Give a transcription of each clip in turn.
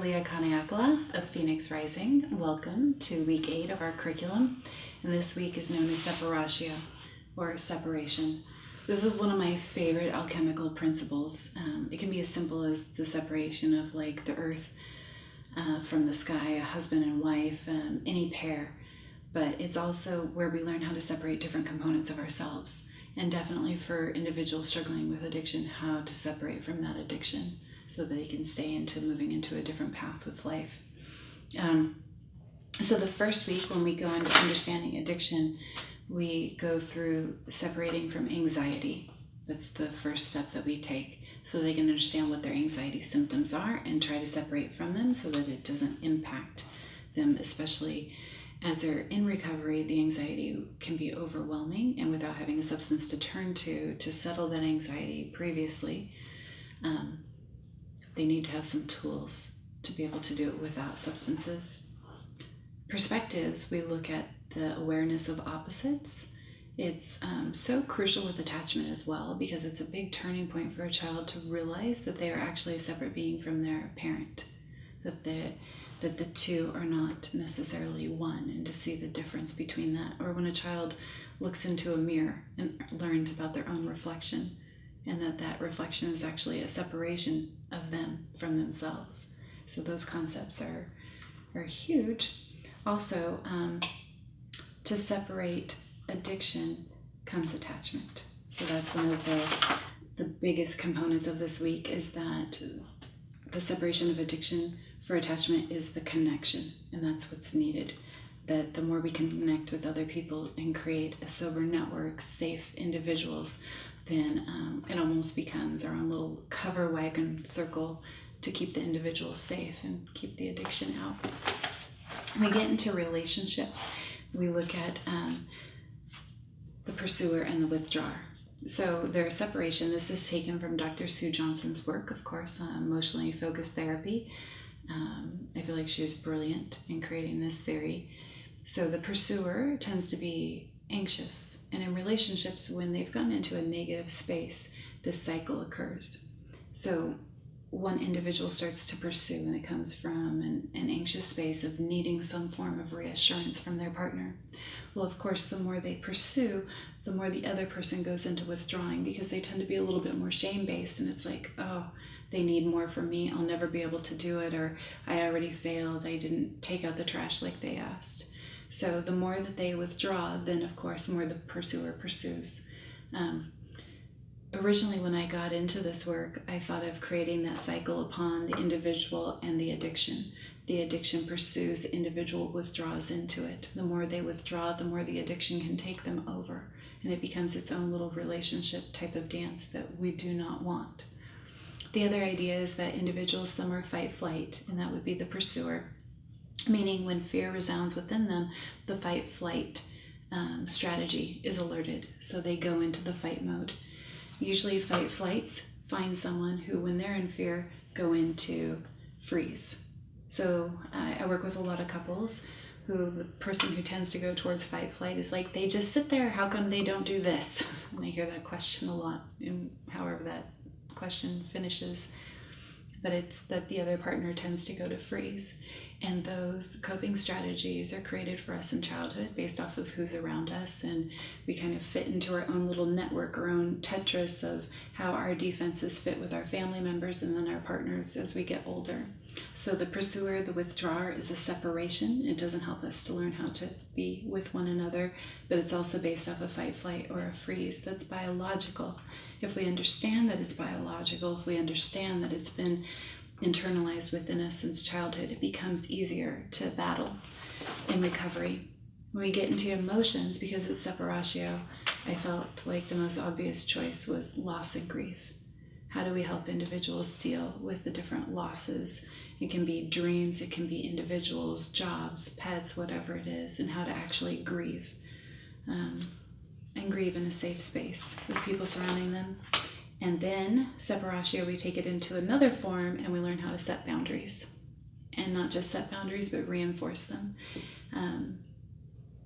Alia Kaneaiakala of Phoenix Rising. Welcome to week 8 of our curriculum, and this week is known as Separatio, or separation. This is one of my favorite alchemical principles. It can be as simple as the separation of like the earth from the sky, a husband and wife, any pair, but it's also where we learn how to separate different components of ourselves, and definitely for individuals struggling with addiction, how to separate from that addiction so that they can stay into moving into a different path with life. So the first week, when we go into understanding addiction, we go through separating from anxiety. That's the first step that we take, so they can understand what their anxiety symptoms are and try to separate from them so that it doesn't impact them, especially as they're in recovery. The anxiety can be overwhelming, and without having a substance to turn to settle that anxiety previously, they need to have some tools to be able to do it without substances. Perspectives, we look at the awareness of opposites. It's so crucial with attachment as well, because it's a big turning point for a child to realize that they are actually a separate being from their parent, that the two are not necessarily one, and to see the difference between that. Or when a child looks into a mirror and learns about their own reflection, and that reflection is actually a separation of them from themselves. So those concepts are huge. Also, to separate addiction comes attachment. So that's one of the biggest components of this week, is that the separation of addiction for attachment is the connection, and that's what's needed. That the more we can connect with other people and create a sober network, safe individuals, then it almost becomes our own little cover wagon circle to keep the individual safe and keep the addiction out. When we get into relationships, we look at the pursuer and the withdrawer. So their separation, this is taken from Dr. Sue Johnson's work, of course, emotionally focused therapy. I feel like she was brilliant in creating this theory. So the pursuer tends to be anxious, and in relationships, when they've gone into a negative space, this cycle occurs. So one individual starts to pursue, and it comes from an anxious space of needing some form of reassurance from their partner. Well, of course, the more they pursue, the more the other person goes into withdrawing, because they tend to be a little bit more shame-based, and it's like, oh, they need more from me, I'll never be able to do it, or I already failed, I didn't take out the trash like they asked. So the more that they withdraw, then of course more the pursuer pursues. Originally, when I got into this work, I thought of creating that cycle upon the individual and the addiction. The addiction pursues, the individual withdraws into it. The more they withdraw, the more the addiction can take them over, and it becomes its own little relationship type of dance that we do not want. The other idea is that individuals, some are fight-flight, and that would be the pursuer, meaning when fear resounds within them, the fight-flight strategy is alerted, so they go into the fight mode. Usually fight-flights find someone who, when they're in fear, go into freeze. So I work with a lot of couples who the person who tends to go towards fight-flight is like, they just sit there, how come they don't do this? And I hear that question a lot, and however that question finishes, but it's that the other partner tends to go to freeze. And those coping strategies are created for us in childhood based off of who's around us, and we kind of fit into our own little network, our own Tetris of how our defenses fit with our family members and then our partners as we get older. So the pursuer, the withdrawer, is a separation. It doesn't help us to learn how to be with one another, but it's also based off a fight, flight, or a freeze. That's biological. If we understand that it's biological, if we understand that it's been internalized within us since childhood, it becomes easier to battle in recovery. When we get into emotions, because it's separatio, I felt like the most obvious choice was loss and grief. How do we help individuals deal with the different losses? It can be dreams, it can be individuals, jobs, pets, whatever it is, and how to actually grieve. And grieve in a safe space with people surrounding them. And then separatio, we take it into another form, and we learn how to set boundaries. And not just set boundaries, but reinforce them.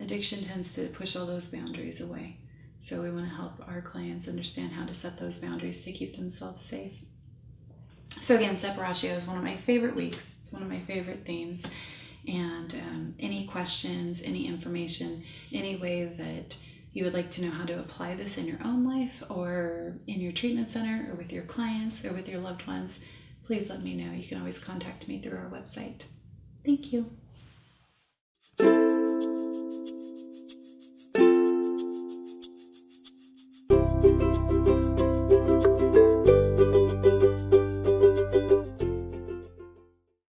Addiction tends to push all those boundaries away. So we want to help our clients understand how to set those boundaries to keep themselves safe. So again, Separatio is one of my favorite weeks. It's one of my favorite themes. And any questions, any information, any way that you would like to know how to apply this in your own life or in your treatment center or with your clients or with your loved ones, please let me know. You can always contact me through our website. Thank you.